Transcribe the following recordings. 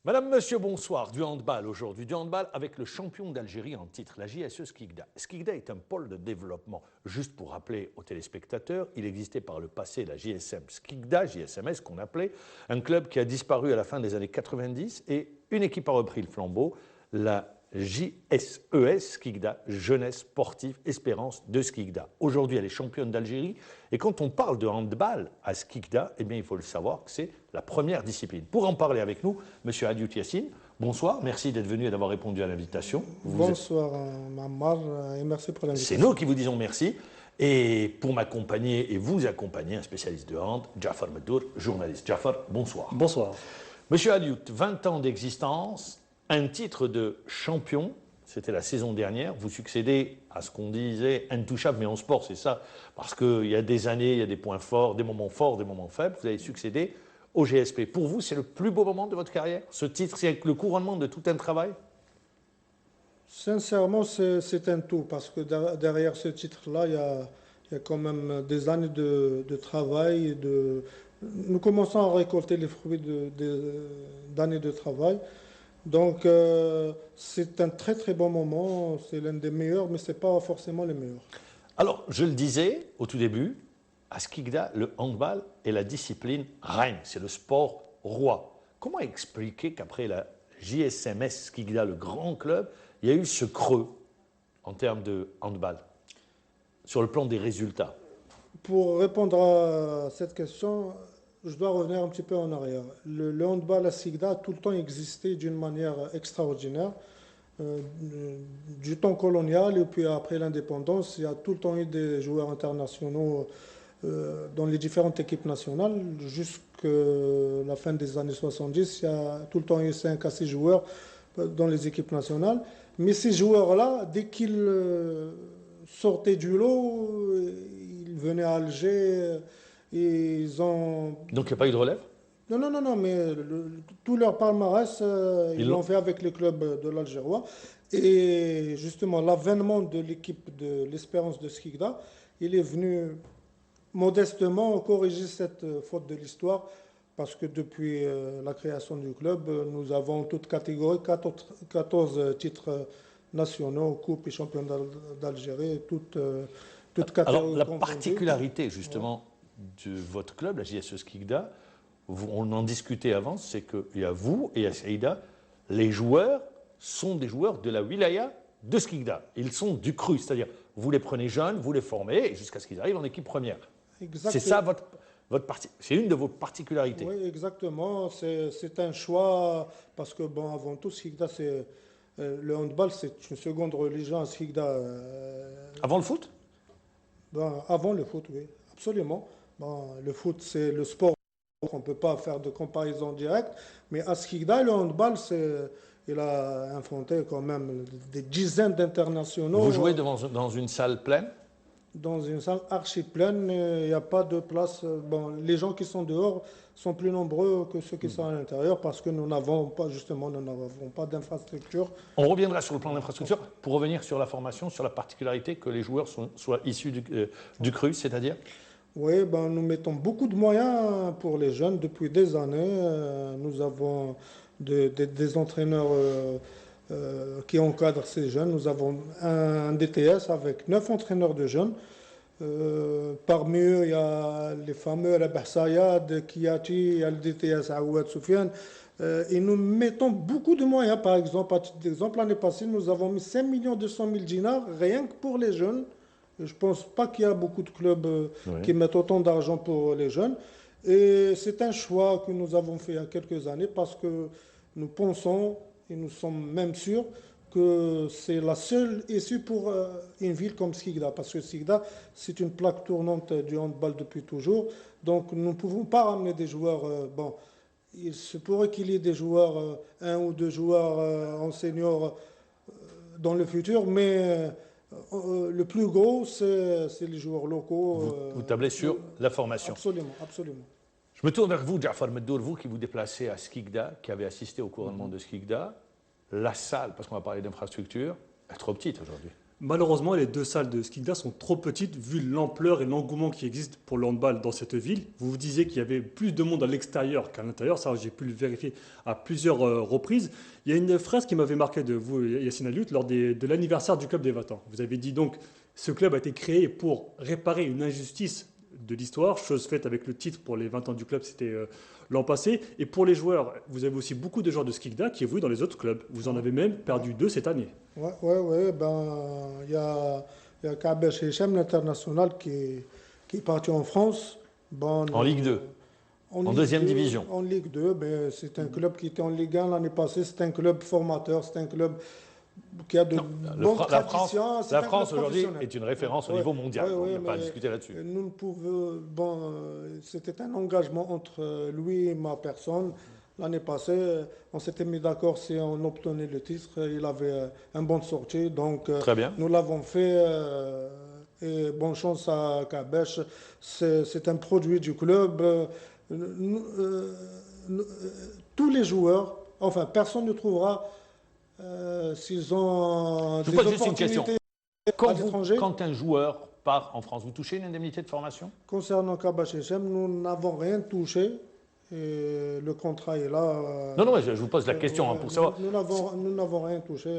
Madame, Monsieur, bonsoir. Du handball aujourd'hui. Du handball avec le champion d'Algérie en titre, la JSE Skikda. Skikda est un pôle de développement. Juste pour rappeler aux téléspectateurs, il existait par le passé la JSM Skikda, JSMS qu'on appelait, un club qui a disparu à la fin des années 90 et une équipe a repris le flambeau, la JSES Skikda, Jeunesse Sportive Espérance de Skikda. Aujourd'hui, elle est championne d'Algérie et quand on parle de handball à Skikda, eh bien, il faut le savoir que c'est la première discipline. Pour en parler avec nous, Monsieur Adiout Yassine, bonsoir, merci d'être venu et d'avoir répondu à l'invitation. Bonsoir Mammar et merci pour l'invitation. C'est nous qui vous disons merci. Et pour m'accompagner et vous accompagner, un spécialiste de hand, Jafar Meddour, journaliste. Jafar, bonsoir. Bonsoir. Monsieur Adiout, 20 ans d'existence, un titre de champion, c'était la saison dernière, vous succédez à ce qu'on disait intouchable, mais en sport c'est ça, parce qu'il y a des années, il y a des points forts, des moments faibles, vous avez succédé au GSP. Pour vous, c'est le plus beau moment de votre carrière? Ce titre, c'est le couronnement de tout un travail? Sincèrement, c'est un tout, parce que derrière ce titre-là, il y a quand même des années de travail. Nous commençons à récolter les fruits d'années de travail. Donc, c'est un très très bon moment, c'est l'un des meilleurs, mais ce n'est pas forcément le meilleur. Alors, je le disais au tout début, à Skikda, le handball est la discipline reine, c'est le sport roi. Comment expliquer qu'après la JSMS Skikda, le grand club, il y a eu ce creux en termes de handball, sur le plan des résultats? Pour répondre à cette question, je dois revenir un petit peu en arrière. Le handball à Skikda a tout le temps existé d'une manière extraordinaire. Du temps colonial et puis après l'indépendance, il y a tout le temps eu des joueurs internationaux dans les différentes équipes nationales. Jusqu'à la fin des années 70, il y a tout le temps eu 5 à 6 joueurs dans les équipes nationales. Mais ces joueurs-là, dès qu'ils sortaient du lot, ils venaient à Alger. Ils ont... Donc il n'y a pas eu de relève? Non, mais tout leur palmarès, ils l'ont fait avec les clubs de l'Algérois. Et justement, l'avènement de l'équipe de l'Espérance de Skikda, il est venu modestement corriger cette faute de l'histoire, parce que depuis la création du club, nous avons en toute catégorie 14 titres nationaux, Coupe et Champion d'Algérie, toutes catégories. Alors, la particularité justement de votre club, la JSE Skikda, on en discutait avant, c'est qu'il y a vous et à Saïda, les joueurs sont des joueurs de la wilaya de Skikda. Ils sont du cru, c'est-à-dire vous les prenez jeunes, vous les formez jusqu'à ce qu'ils arrivent en équipe première. C'est ça c'est une de vos particularités. Oui, exactement. C'est un choix parce que, bon, avant tout, Skikda, le handball, c'est une seconde religion à Skikda. Avant le foot? Avant le foot, oui, absolument. Le foot, c'est le sport. On ne peut pas faire de comparaison directe. Mais à Skikda, le handball, il a inventé quand même des dizaines d'internationaux. Vous jouez dans une salle pleine? Dans une salle archi pleine, il n'y a pas de place. Bon, les gens qui sont dehors sont plus nombreux que ceux qui sont à l'intérieur parce que nous n'avons pas d'infrastructure. On reviendra sur le plan d'infrastructure pour revenir sur la formation, sur la particularité que les joueurs soient issus du cru, c'est-à-dire? Oui, nous mettons beaucoup de moyens pour les jeunes depuis des années. Nous avons des entraîneurs qui encadrent ces jeunes. Nous avons un DTS avec 9 entraîneurs de jeunes. Parmi eux, il y a les fameux Rabah Sayad, Kiati, il y a le DTS Aouad Soufiane. Et nous mettons beaucoup de moyens. Par exemple, à titre d'exemple, l'année passée, nous avons mis 5 200 000 dinars rien que pour les jeunes. Je ne pense pas qu'il y a beaucoup de clubs qui mettent autant d'argent pour les jeunes. Et c'est un choix que nous avons fait il y a quelques années parce que nous pensons, et nous sommes même sûrs, que c'est la seule issue pour une ville comme Skikda. Parce que Skikda, c'est une plaque tournante du handball depuis toujours. Donc nous ne pouvons pas ramener des joueurs... il se pourrait qu'il y ait des joueurs, 1 ou 2 joueurs en senior dans le futur, mais... le plus gros, c'est les joueurs locaux. Vous tablez sur la formation. Absolument, absolument. Je me tourne vers vous, Jafar Meddour, vous qui vous déplacez à Skikda, qui avez assisté au couronnement de Skikda. La salle, parce qu'on va parler d'infrastructure, est trop petite aujourd'hui. Malheureusement, les deux salles de Skikda sont trop petites vu l'ampleur et l'engouement qui existe pour le handball dans cette ville. Vous vous disiez qu'il y avait plus de monde à l'extérieur qu'à l'intérieur. Ça, j'ai pu le vérifier à plusieurs reprises. Il y a une phrase qui m'avait marqué de vous, Yacine Aliout, lors de l'anniversaire du club des 20 ans. Vous avez dit donc, ce club a été créé pour réparer une injustice de l'histoire, chose faite avec le titre pour les 20 ans du club, c'était l'an passé. Et pour les joueurs, vous avez aussi beaucoup de joueurs de Skikda qui évoluent dans les autres clubs. Vous en avez même perdu 2 cette année. Ouais. Il y a Kabesh Hicham, l'international, qui est parti en France. Bon, En Ligue 2, en deuxième division. En Ligue 2, ben, c'est un club qui était en Ligue 1 l'année passée. C'est un club formateur, c'est un club qui a de bonnes traditions. La France aujourd'hui est une référence au niveau mondial. On ne va pas discuter là-dessus. Nous ne pouvons. Bon, c'était un engagement entre lui et ma personne. L'année passée, on s'était mis d'accord si on obtenait le titre. Il avait un bon de sortie. Donc, très bien. Nous l'avons fait. Et bonne chance à Kabesh. C'est un produit du club. Tous les joueurs, enfin, personne ne trouvera s'ils ont des opportunités à l'étranger. Quand un joueur part en France, vous touchez une indemnité de formation? Concernant Kabesh Hicham, nous n'avons rien touché. Et le contrat est là. Non, je vous pose la question pour savoir. Nous n'avons rien touché.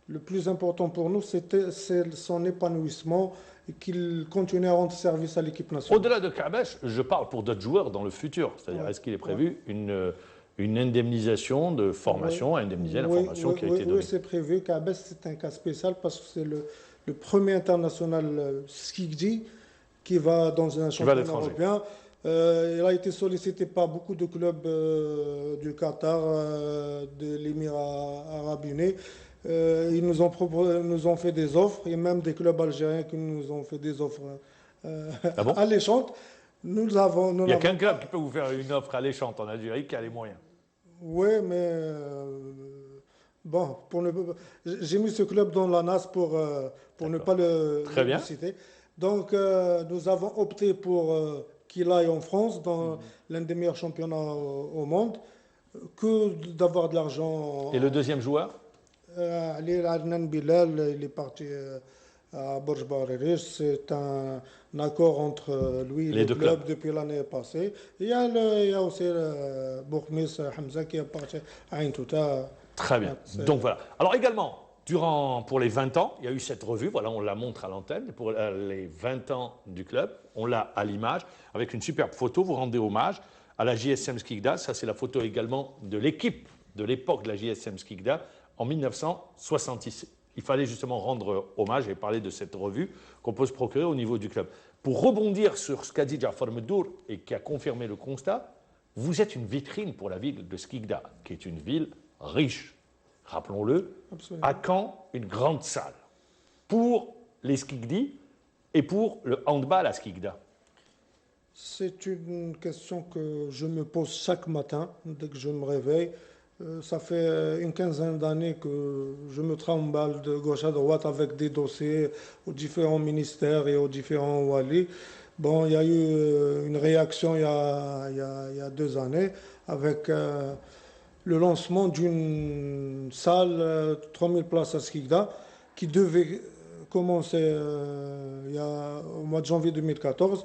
Le plus important pour nous, c'est son épanouissement et qu'il continue à rendre service à l'équipe nationale. Au-delà de Kabesh, je parle pour d'autres joueurs dans le futur. C'est-à-dire, est-ce qu'il est prévu une indemnisation de formation, indemniser la formation qui a été donnée? Oui, c'est prévu. Kabesh, c'est un cas spécial parce que c'est le premier international Skikdi qui va dans un championnat européen. Il a été sollicité par beaucoup de clubs du Qatar, de l'Émirat arabe uni. Ils nous ont fait des offres, et même des clubs algériens qui nous ont fait des offres alléchantes. Il n'y a qu'un club qui peut vous faire une offre alléchante en Algérie qui a les moyens. Oui, mais bon, j'ai mis ce club dans la NAS pour ne pas le citer. Donc, nous avons opté pour qu'il aille en France, dans l'un des meilleurs championnats au monde, que d'avoir de l'argent. Et le deuxième joueur? Ali Adnan Bilal, il est parti à Borj Barirish. C'est un accord entre lui et le club depuis l'année passée. Il y a aussi Bourkmis Hamza qui est parti à Ain Touta. Très bien. Donc voilà. Alors également, pour les 20 ans, il y a eu cette revue, voilà, on la montre à l'antenne, pour les 20 ans du club, on l'a à l'image, avec une superbe photo, vous rendez hommage à la JSM Skikda, ça c'est la photo également de l'équipe de l'époque de la JSM Skikda, en 1966. Il fallait justement rendre hommage et parler de cette revue qu'on peut se procurer au niveau du club. Pour rebondir sur ce qu'a dit Jafar Meddour et qui a confirmé le constat, vous êtes une vitrine pour la ville de Skikda, qui est une ville riche. Rappelons-le, à Caen, une grande salle pour les Skikdi et pour le handball à Skikda. C'est une question que je me pose chaque matin dès que je me réveille. Ça fait une quinzaine d'années que je me trimballe de gauche à droite avec des dossiers aux différents ministères et aux différents walis. Bon, il y a eu une réaction il y a 2 années avec le lancement d'une salle 3000 places à Skikda qui devait commencer au mois de janvier 2014,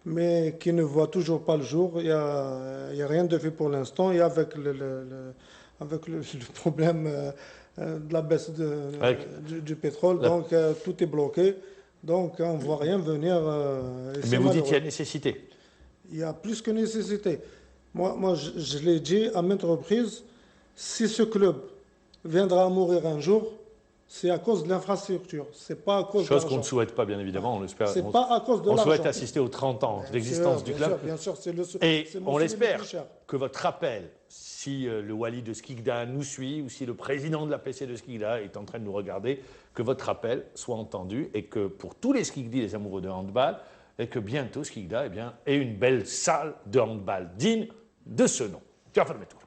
mais qui ne voit toujours pas le jour. Il n'y a rien de fait pour l'instant. Et avec le problème de la baisse du pétrole, donc tout est bloqué. Donc on ne voit rien venir. Mais vous dites qu'il y a nécessité. Il y a plus que nécessité. Moi je l'ai dit à maintes reprises, si ce club viendra à mourir un jour, c'est à cause de l'infrastructure, c'est pas à cause de l'argent. Chose qu'on ne souhaite pas, bien évidemment, on l'espère. C'est pas à cause de l'argent. On souhaite assister aux 30 ans d'existence du club. Bien sûr, et on l'espère que votre appel, si le wali de Skikda nous suit ou si le président de la PC de Skikda est en train de nous regarder, que votre appel soit entendu et que pour tous les Skikdi, les amoureux de handball, et que bientôt Skikda ait une belle salle de handball digne de ce nom.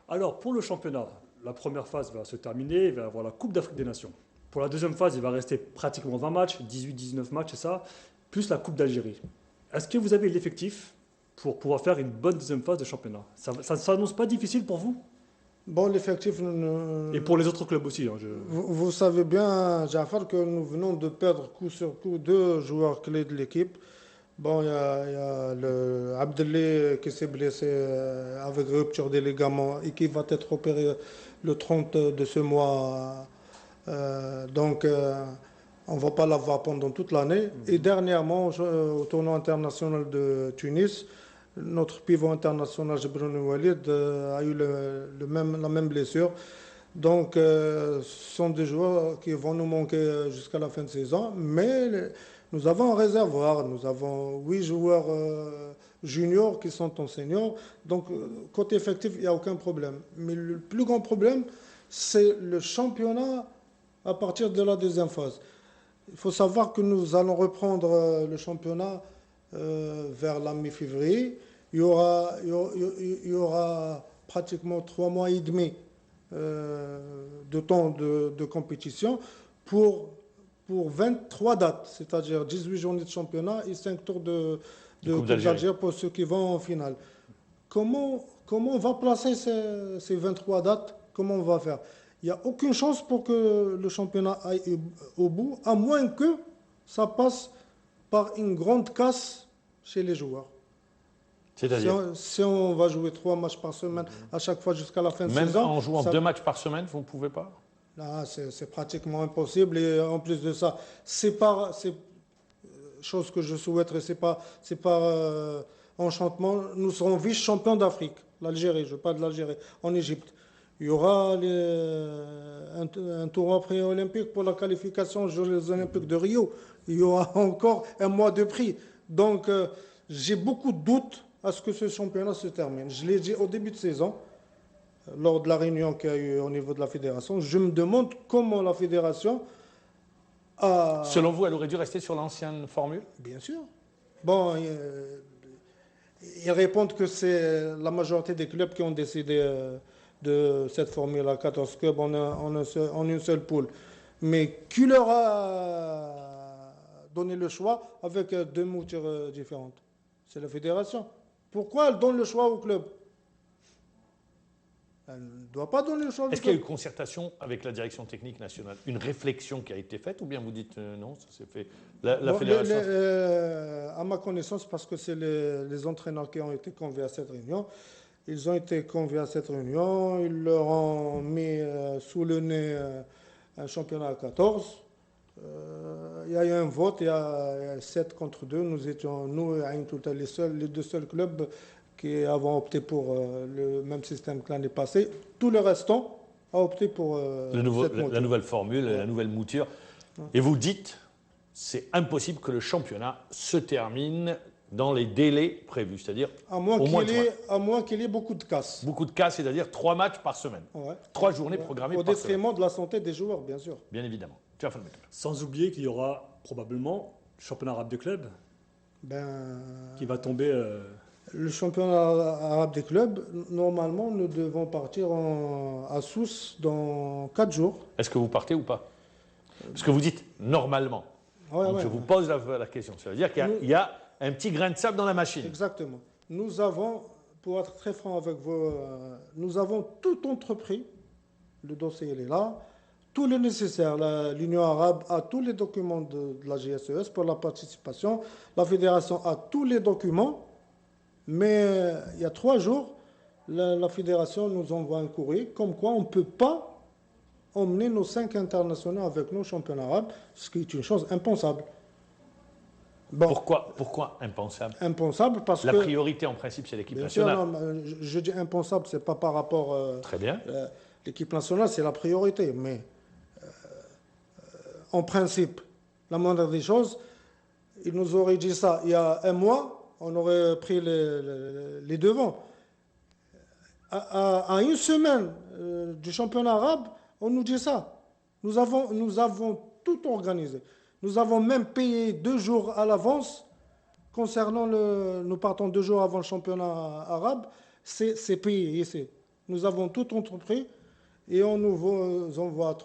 Alors, pour le championnat, la première phase va se terminer, il va y avoir la Coupe d'Afrique des Nations. Pour la deuxième phase, il va rester pratiquement 20 matchs, 18-19 matchs, c'est ça, plus la Coupe d'Algérie. Est-ce que vous avez l'effectif pour pouvoir faire une bonne deuxième phase de championnat? Ça ne s'annonce pas difficile pour vous? Bon, l'effectif, Et pour les autres clubs aussi. vous savez bien, Jafar, que nous venons de perdre coup sur coup 2 joueurs clés de l'équipe. Bon, il y a le Abdelé qui s'est blessé avec rupture des ligaments et qui va être opéré le 30 de ce mois. Donc, on ne va pas l'avoir pendant toute l'année. Et dernièrement, au tournoi international de Tunis, notre pivot international, Jebrouni Walid, a eu la même blessure. Donc, ce sont des joueurs qui vont nous manquer jusqu'à la fin de saison. Mais nous avons un réservoir. Nous avons 8 joueurs juniors qui sont en senior. Donc, côté effectif, il n'y a aucun problème. Mais le plus grand problème, c'est le championnat à partir de la deuxième phase. Il faut savoir que nous allons reprendre le championnat vers la mi-février. Il y aura pratiquement 3 mois et demi de temps de compétition pour 23 dates, c'est-à-dire 18 journées de championnat et 5 tours de Coupe d'Algérie pour ceux qui vont en finale. Comment on va placer ces 23 dates? Comment on va faire? Il n'y a aucune chance pour que le championnat aille au bout, à moins que ça passe par une grande casse chez les joueurs. C'est-à-dire si on va jouer 3 matchs par semaine à chaque fois jusqu'à la fin de saison... Même en jouant 2 matchs par semaine, vous ne pouvez pas? Là, c'est pratiquement impossible. Et en plus de ça, c'est chose que je souhaiterais, c'est pas enchantement. Nous serons vice-champions d'Afrique, l'Algérie, je parle de l'Algérie, en Égypte. Il y aura un tournoi pré-olympique pour la qualification aux Jeux olympiques de Rio. Il y aura encore un mois de prix. Donc, j'ai beaucoup de doutes à ce que ce championnat se termine. Je l'ai dit au début de saison, lors de la réunion qu'il y a eu au niveau de la fédération. Je me demande comment la fédération a... Selon vous, elle aurait dû rester sur l'ancienne formule? Bien sûr. Bon, ils répondent que c'est la majorité des clubs qui ont décidé de cette formule à 14 clubs en une seule poule. Mais qui leur a donné le choix avec 2 moutures différentes? C'est la fédération. Pourquoi elle donne le choix au club? Elle ne doit pas donner le choix au club. Est-ce qu'il y a eu concertation avec la direction technique nationale? Une réflexion qui a été faite ou bien vous dites non, ça s'est fait la fédération? À ma connaissance, parce que c'est les entraîneurs qui ont été conviés à cette réunion. Ils ont été conviés à cette réunion, ils leur ont mis sous le nez un championnat à 14. Il y a eu un vote, il y a 7 contre 2. Nous étions, nous et Ain Touta, les 2 seuls clubs qui avons opté pour le même système que l'année passée. Tout le restant a opté pour la nouvelle formule, la nouvelle mouture. Et vous dites, c'est impossible que le championnat se termine dans les délais prévus, c'est-à-dire à moins qu'il y ait beaucoup de casses. Beaucoup de casses, c'est-à-dire 3 matchs par semaine. Ouais. 3 journées programmées par semaine. Au détriment de la santé des joueurs, bien sûr. Bien évidemment. Sans oublier qu'il y aura probablement le championnat arabe des clubs qui va tomber... Le championnat arabe des clubs, normalement, nous devons partir à Sousse dans 4 jours. Est-ce que vous partez ou pas? Parce que vous dites normalement. Donc je vous pose la question. Ça veut dire qu'il y a un petit grain de sable dans la machine. Exactement. Nous avons, pour être très franc avec vous, nous avons tout entrepris. Le dossier, il est là. Tout le nécessaire. L'Union arabe a tous les documents de la GSES pour la participation. La fédération a tous les documents. Mais il y a 3 jours, la fédération nous envoie un courrier comme quoi on ne peut pas emmener nos 5 internationaux avec nous au championnat arabe, ce qui est une chose impensable. Bon. Pourquoi impensable? Impensable parce que... La priorité en principe c'est l'équipe nationale. Sûr, non, je dis impensable, ce n'est pas par rapport... Très bien. L'équipe nationale c'est la priorité, mais en principe, la moindre des choses, ils nous auraient dit ça il y a un mois, on aurait pris les devants. À une semaine du championnat arabe, on nous dit ça. Nous avons tout organisé. Nous avons même payé 2 jours à l'avance concernant nous partons 2 jours avant le championnat arabe. C'est payé ici. Nous avons tout entrepris et on nous envoie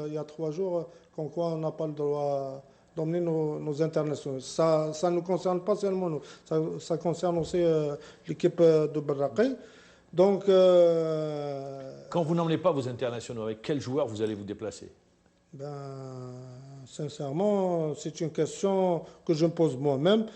il y a 3 jours comme quoi on n'a pas le droit d'emmener nos internationaux. Ça ne nous concerne pas seulement nous, ça concerne aussi l'équipe de Barraqi. Donc, Quand vous n'emmenez pas vos internationaux, avec quels joueurs vous allez vous déplacer? ben, sincèrement, c'est une question que je me pose moi-même.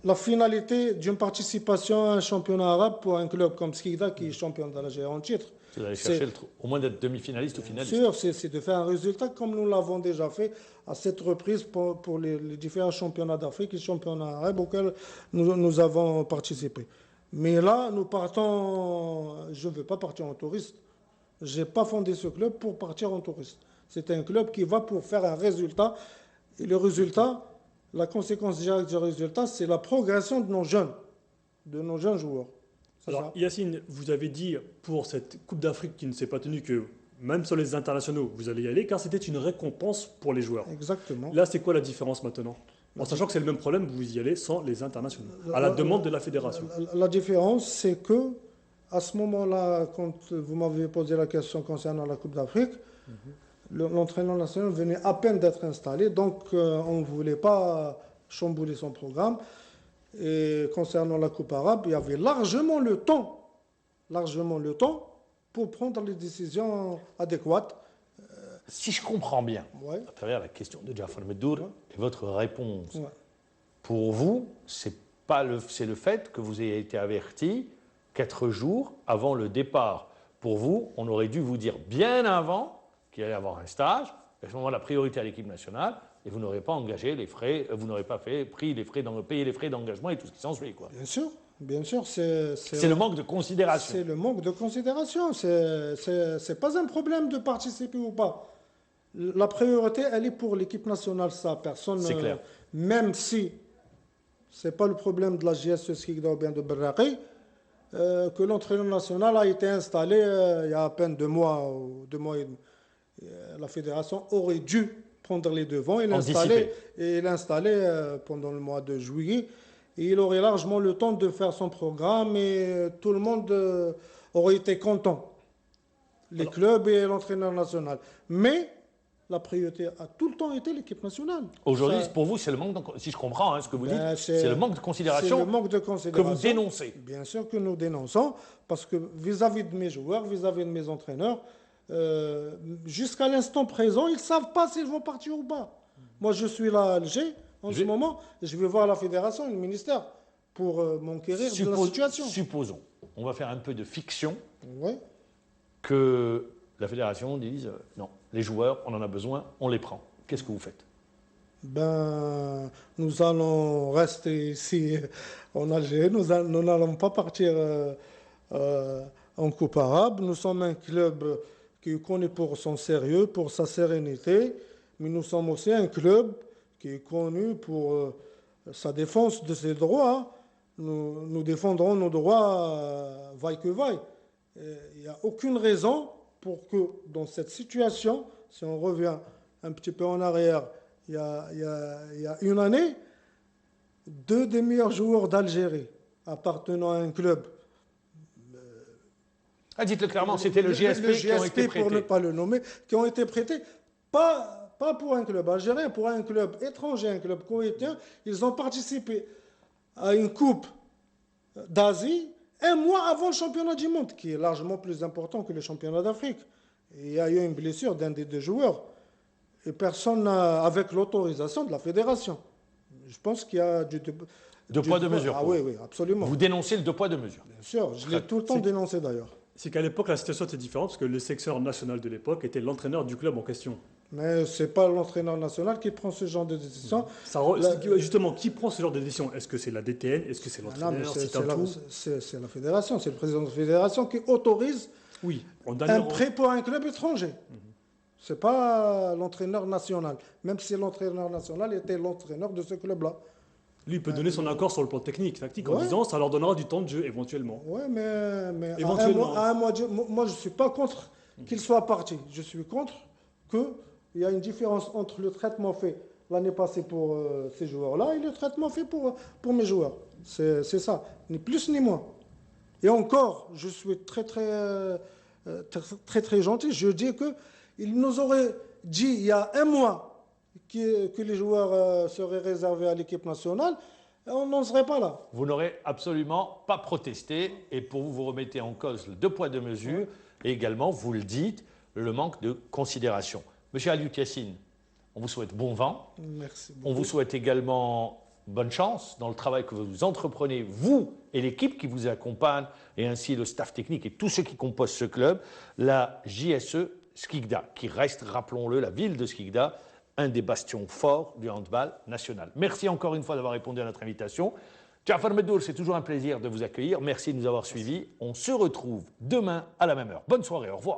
La finalité d'une participation à un championnat arabe pour un club comme Skikda, qui est champion d'Algérie en titre, Vous allez chercher au moins d'être demi-finaliste ou finaliste. sûr, c'est de faire un résultat comme nous l'avons déjà fait à cette reprise pour les différents championnats d'Afrique et championnats arabes auxquels nous avons participé. Mais là, nous partons, je ne veux pas partir en touriste. Je n'ai pas fondé ce club pour partir en touriste. C'est un club qui va pour faire un résultat. Et le résultat, la conséquence directe du résultat, c'est la progression de nos jeunes joueurs. C'est Alors, ça. Yacine, vous avez dit pour cette Coupe d'Afrique qui ne s'est pas tenue que même sur les internationaux, vous allez y aller car c'était une récompense pour les joueurs. Exactement. Là, c'est quoi la différence maintenant? En sachant que c'est le même problème, vous y allez sans les internationaux, à la demande de la fédération. La différence, c'est que à ce moment-là, quand vous m'avez posé la question concernant la Coupe d'Afrique, l'entraîneur national venait à peine d'être installé, donc on ne voulait pas chambouler son programme. Et concernant la Coupe arabe, il y avait largement le temps pour prendre les décisions adéquates. Si je comprends bien, Ouais. à travers la question de Jafar Meddour et votre réponse, Ouais. pour vous, c'est le fait que vous ayez été averti 4 jours avant le départ. Pour vous, on aurait dû vous dire bien avant qu'il allait y avoir un stage, à ce moment la priorité à l'équipe nationale, et vous n'aurez pas engagé les frais, vous n'aurez pas payé les frais d'engagement et tout ce qui s'ensuit, quoi. Bien sûr, C'est le manque de considération. c'est le manque de considération. C'est pas un problème de participer ou pas. La priorité, elle est pour l'équipe nationale, ça. Personne. C'est clair. Même si c'est pas le problème de la JS Skikda ou bien de Berraqi, que l'entraîneur national a été installé il y a à peine 2 mois ou 2 mois et demi. La fédération aurait dû prendre les devants et l'installer pendant le mois de juillet. Et il aurait largement le temps de faire son programme et tout le monde aurait été content. Les clubs et l'entraîneur national. Mais la priorité a tout le temps été l'équipe nationale. Aujourd'hui, Ça, pour vous, c'est le manque si je comprends ce que vous ben, dites, c'est le manque de c'est considération le manque de que considération vous dénoncez. Bien sûr que nous dénonçons, parce que vis-à-vis de mes joueurs, vis-à-vis de mes entraîneurs, jusqu'à l'instant présent, ils ne savent pas s'ils vont partir ou pas. Moi, je suis là à Alger, en ce moment, je vais voir la fédération et le ministère pour m'enquérir de la situation. Supposons, on va faire un peu de fiction, Ouais. que la fédération dise non, les joueurs, on en a besoin, on les prend. Qu'est-ce que vous faites? Ben, nous allons rester ici en Algérie. Nous n'allons pas partir en Coupe arabe. Nous sommes un club qui est connu pour son sérieux, pour sa sérénité, mais nous sommes aussi un club qui est connu pour sa défense de ses droits. Nous défendrons nos droits vaille que vaille. Il n'y a aucune raison pour que dans cette situation, si on revient un petit peu en arrière, il y a une année, 2 des meilleurs joueurs d'Algérie appartenant à un club. Dites-le clairement, c'était le GSP qui ont été pour ne prêtés. pas le nommer, qui ont été prêtés, pas pour un club algérien, pour un club étranger, un club koweïtien. Ils ont participé à une coupe d'Asie 1 mois avant le championnat du monde, qui est largement plus important que le championnat d'Afrique. Et il y a eu une blessure d'un des 2 joueurs. Et personne n'a, avec l'autorisation de la fédération. Je pense qu'il y a Deux poids, deux mesures. Ah oui, absolument. Vous dénoncez le 2 poids, 2 mesures. Bien sûr, je l'ai tout le temps dénoncé d'ailleurs. C'est qu'à l'époque, la situation était différente parce que le secteur national de l'époque était l'entraîneur du club en question. Mais ce n'est pas l'entraîneur national qui prend ce genre de décision. Justement, qui prend ce genre de décision? Est-ce que c'est la DTN? Est-ce que c'est l'entraîneur? C'est la fédération, c'est le président de la fédération qui autorise Oui, un prêt pour un club étranger. Ce n'est pas l'entraîneur national, même si l'entraîneur national était l'entraîneur de ce club-là. Lui, il peut donner son accord sur le plan technique, tactique, en disant ça leur donnera du temps de jeu éventuellement. Oui, mais Éventuellement. à un mois de jeu, moi je ne suis pas contre qu'il soit parti. Je suis contre qu'il y a une différence entre le traitement fait l'année passée pour ces joueurs-là et le traitement fait pour mes joueurs. C'est ça, ni plus ni moins. Et encore, je suis très gentil, je dis qu'il nous aurait dit il y a 1 mois que les joueurs seraient réservés à l'équipe nationale. on n'en serait pas là. Vous n'aurez absolument pas protesté et pour vous, vous remettez en cause le 2 poids 2 mesures et également, vous le dites, le manque de considération. Monsieur Aliout Yassine, on vous souhaite bon vent. Merci beaucoup. On vous souhaite également bonne chance dans le travail que vous entreprenez, vous et l'équipe qui vous accompagne, et ainsi le staff technique et tous ceux qui composent ce club, la JSE Skikda, qui reste, rappelons-le, la ville de Skikda, un des bastions forts du handball national. Merci encore une fois d'avoir répondu à notre invitation. Jafar Meddour, c'est toujours un plaisir de vous accueillir. Merci de nous avoir suivis. On se retrouve demain à la même heure. Bonne soirée, au revoir.